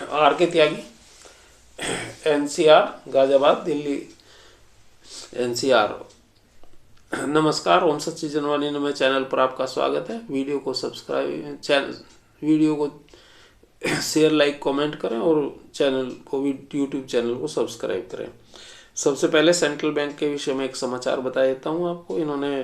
RK त्यागी, NCR Ghaziabad Delhi NCR। नमस्कार, ओम सच्ची जनवाणी में चैनल पर आपका स्वागत है। वीडियो को शेयर लाइक कमेंट करें और चैनल को भी यूट्यूब चैनल को सब्सक्राइब करें। सबसे पहले सेंट्रल बैंक के विषय में एक समाचार बता देता हूं आपको। इन्होंने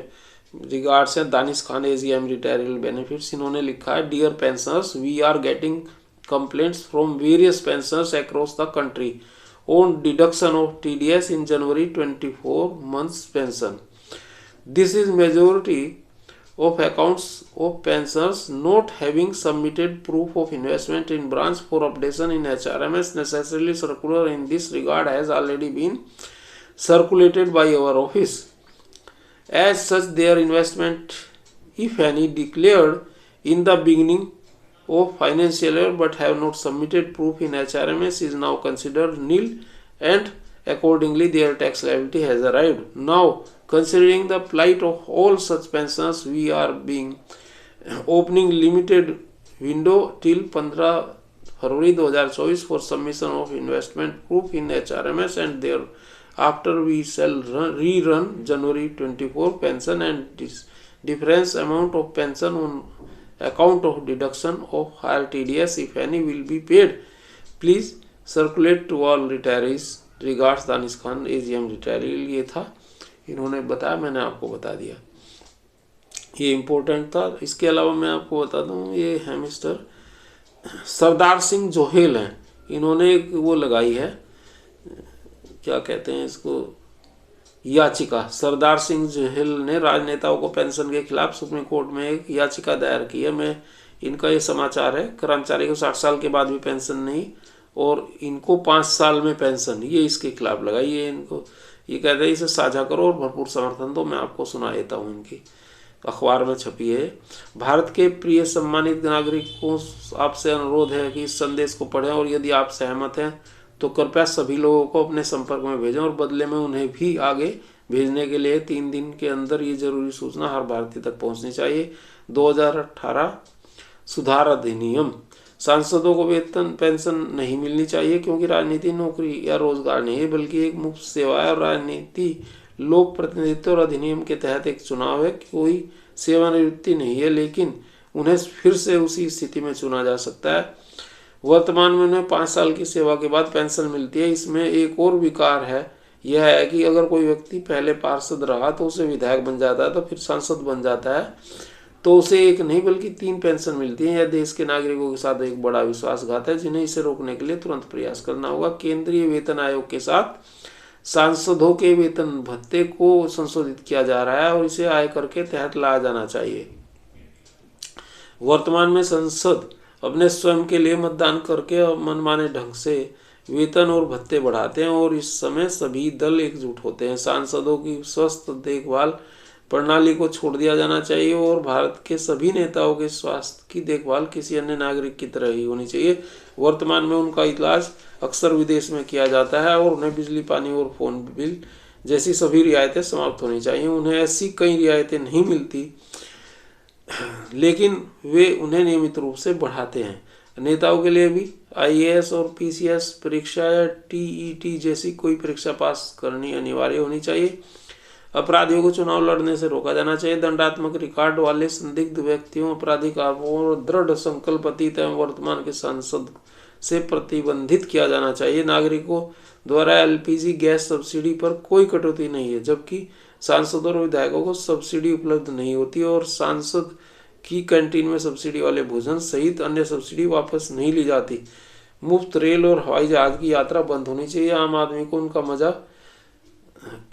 रिगार्ड से Danish Khan AGM retiral benefits, इन्होंने लिखा है, dear pensioners, we are getting complaints from various pensioners across the country on deduction of TDS in January 24 months pension. This is majority of accounts of pensioners not having submitted proof of investment in branch for updation in HRMS. Necessarily circular in this regard has already been circulated by our office. As such, their investment, if any, declared in the beginning of financial year but have not submitted proof in HRMS is now considered nil, and accordingly their tax liability has arrived. Now, considering the plight of all such pensioners, we are opening limited window till 15 February 2024 for submission of investment proof in HRMS, and thereafter we shall rerun January 24 pension and difference amount of pension on account of deduction of higher TDS, if any, will be paid. Please circulate to all retirees. Regards Danish Khan AGM रिटायरल। ये था, इन्होंने बताया, मैंने आपको बता दिया, ये important था। इसके अलावा मैं आपको बता दूं, ये है मिस्टर सरदार सिंह जोहेल हैं। इन्होंने एक वो लगाई है, क्या कहते हैं इसको, याचिका। सरदार सिंह जोहेल ने राजनेताओं को पेंशन के खिलाफ सुप्रीम कोर्ट में एक याचिका दायर की है। मैं इनका ये समाचार है, कर्मचारी को 60 साल के बाद भी पेंशन नहीं और इनको 5 साल में पेंशन, ये इसके खिलाफ लगाई है। इनको ये कहते हैं इसे साझा करो और भरपूर समर्थन दो। मैं आपको सुना देता हूँ, इनकी अखबार में छपी है। भारत के प्रिय सम्मानित नागरिकों, आपसे अनुरोध है कि इस संदेश को पढ़ें और यदि आप सहमत हैं तो कृपया सभी लोगों को अपने संपर्क में भेजें और बदले में उन्हें भी आगे भेजने के लिए 3 दिन के अंदर ये जरूरी सूचना हर भारतीय तक पहुंचनी चाहिए। 2018 सुधार अधिनियम, सांसदों को वेतन पेंशन नहीं मिलनी चाहिए क्योंकि राजनीति नौकरी या रोजगार नहीं है बल्कि एक मुफ्त सेवा है, और राजनीति लोक प्रतिनिधित्व और अधिनियम के तहत एक चुनाव है। कोई सेवानिवृत्ति नहीं है, लेकिन उन्हें फिर से उसी स्थिति में चुना जा सकता है। वर्तमान में उन्हें 5 साल की सेवा के बाद पेंशन मिलती है। इसमें एक और विकार है, यह है कि अगर कोई व्यक्ति पहले पार्षद रहा तो उसे विधायक बन जाता है, तो फिर सांसद बन जाता है, तो उसे एक नहीं बल्कि 3 पेंशन मिलती है। यह देश के नागरिकों के साथ एक बड़ा विश्वासघात है, जिन्हें इसे रोकने के लिए तुरंत प्रयास करना होगा। केंद्रीय वेतन आयोग के साथ सांसदों के वेतन भत्ते को संशोधित किया जा रहा है और इसे आयकर के तहत लाया जाना चाहिए। वर्तमान में संसद अपने स्वयं के लिए मतदान करके मनमाने ढंग से वेतन और भत्ते बढ़ाते हैं और इस समय सभी दल एकजुट होते हैं। सांसदों की स्वस्थ देखभाल प्रणाली को छोड़ दिया जाना चाहिए और भारत के सभी नेताओं के स्वास्थ्य की देखभाल किसी अन्य नागरिक की तरह ही होनी चाहिए। वर्तमान में उनका इलाज अक्सर विदेश में किया जाता है और उन्हें बिजली, पानी और फोन बिल जैसी सभी रियायतें समाप्त होनी चाहिए। उन्हें ऐसी कई रियायतें नहीं मिलती, लेकिन वे उन्हें नियमित रूप से बढ़ाते हैं। नेताओं के लिए भी IAS और PCS परीक्षा या TET जैसी कोई परीक्षा पास करनी अनिवार्य होनी चाहिए। अपराधियों को चुनाव लड़ने से रोका जाना चाहिए। दंडात्मक रिकॉर्ड वाले संदिग्ध व्यक्तियों, अपराधिक आरोपों और दृढ़ संकल्प अतीत एवं वर्तमान के सांसद से प्रतिबंधित किया जाना चाहिए। नागरिकों द्वारा LPG गैस सब्सिडी पर कोई कटौती नहीं है, जबकि सांसदों और विधायकों को सब्सिडी उपलब्ध नहीं होती और सांसद की कैंटीन में सब्सिडी वाले भोजन सहित अन्य सब्सिडी वापस नहीं ली जाती। मुफ्त रेल और हवाई जहाज की यात्रा बंद होनी चाहिए। आम आदमी को उनका मजा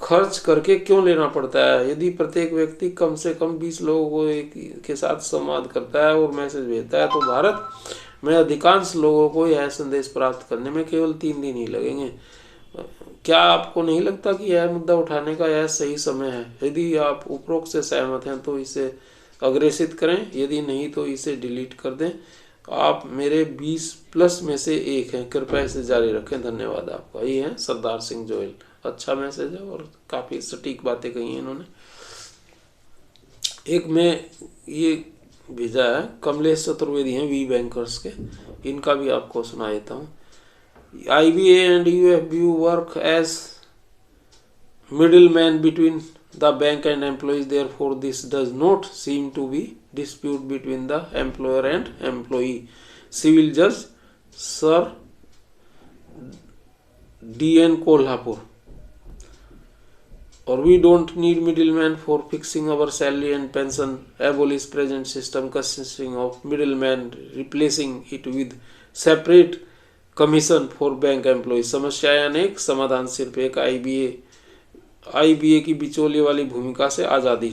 खर्च करके क्यों लेना पड़ता है? यदि प्रत्येक व्यक्ति कम से कम 20 लोगों को एक के साथ संवाद करता है और मैसेज भेजता है तो भारत में अधिकांश लोगों को यह संदेश प्राप्त करने में केवल 3 दिन ही लगेंगे। क्या आपको नहीं लगता कि यह मुद्दा उठाने का यह सही समय है? यदि आप उपरोक्त से सहमत हैं तो इसे अग्रेसित करें, यदि नहीं तो इसे डिलीट कर दें। आप मेरे 20+ में से एक हैं, कृपया इसे जारी रखें। धन्यवाद आपका। ये है सरदार सिंह जोहेल। अच्छा मैसेज है और काफ़ी सटीक बातें कही हैं इन्होंने। एक में ये भेजा है, कमलेश चतुर्वेदी हैं वी बैंकर्स के, इनका भी आपको सुना देता हूँ। IBA and UFBU work as middlemen between the bank and employees. Therefore, this does not seem to be dispute between the employer and employee. Civil Judge Sir D.N. Kolhapur. Or we don't need middlemen for fixing our salary and pension. Abolish present system consisting of middlemen, replacing it with separate commission for bank employ. समस्याएं अनेक, समाधान सिर्फ एक. IBA की बिचौलिए वाली भूमिका से आज़ादी.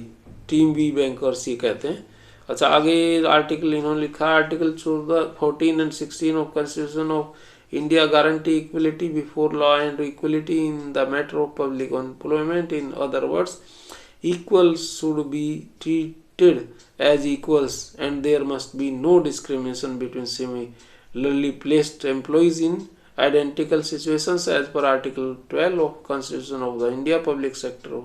टीम बी बैंकर्स ये कहते हैं. अच्छा, आगे आर्टिकल इन्होंने लिखा है, article 14 and 16 of constitution of India guarantee equality before law and equality in the matter of public employment. In other words, equals should be treated as equals and there must be no discrimination between similarly placed employees in identical situations. As per Article 12 of Constitution of the India, public sector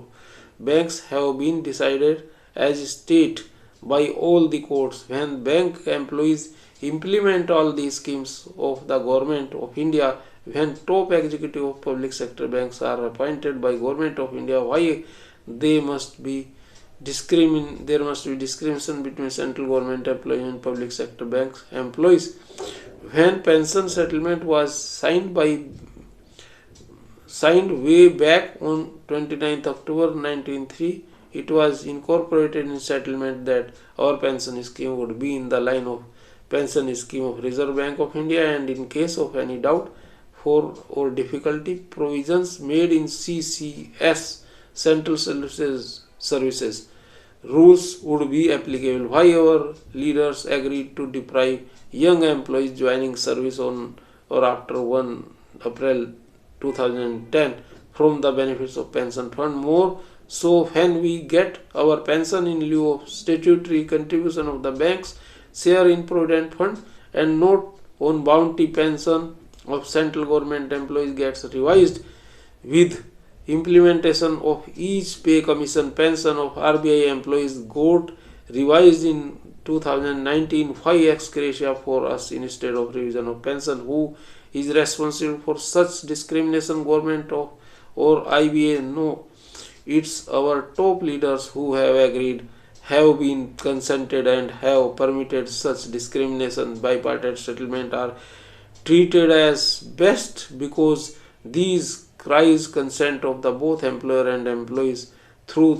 banks have been decided as state by all the courts. When bank employees implement all these schemes of the government of India, when top executive of public sector banks are appointed by government of India, why there must be discrimination between central government employees and public sector banks employees. When pension settlement was signed way back on 29th October 1903, it was incorporated in settlement that our pension scheme would be in the line of pension scheme of Reserve Bank of India, and in case of any doubt or difficulty, provisions made in CCS Central Services rules would be applicable. Why our leaders agreed to deprive young employees joining service on or after 1 April 2010 from the benefits of pension fund. More so when we get our pension in lieu of statutory contribution of the bank's share in provident fund and not on bounty. Pension of central government employees gets revised with implementation of each pay commission. Pension of RBI employees got revised in 2019. Why ex gratia for us instead of revision of pension? Who is responsible for such discrimination, government or IBA? No, it's our top leaders who have agreed, have been consented and have permitted such discrimination. Bipartite settlement are treated as best because these cries consent of the both employer and employees through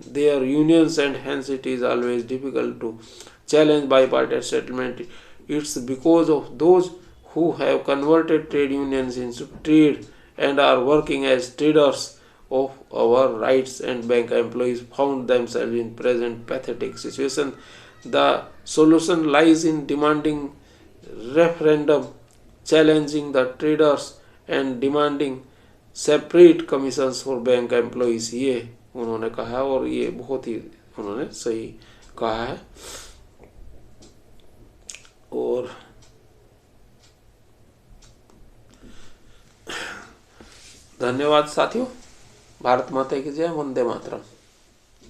their unions, and hence it is always difficult to challenge bipartite settlement. It's because of those who have converted trade unions into trade and are working as traders of our rights, and bank employees found themselves in present pathetic situation. The solution lies in demanding referendum, challenging the traders and demanding separate commissions for bank employees. ये उन्होंने कहा और ये बहुत ही उन्होंने सही कहा है. और धन्यवाद साथियों. भारत माता की जय. वंदे मातरम.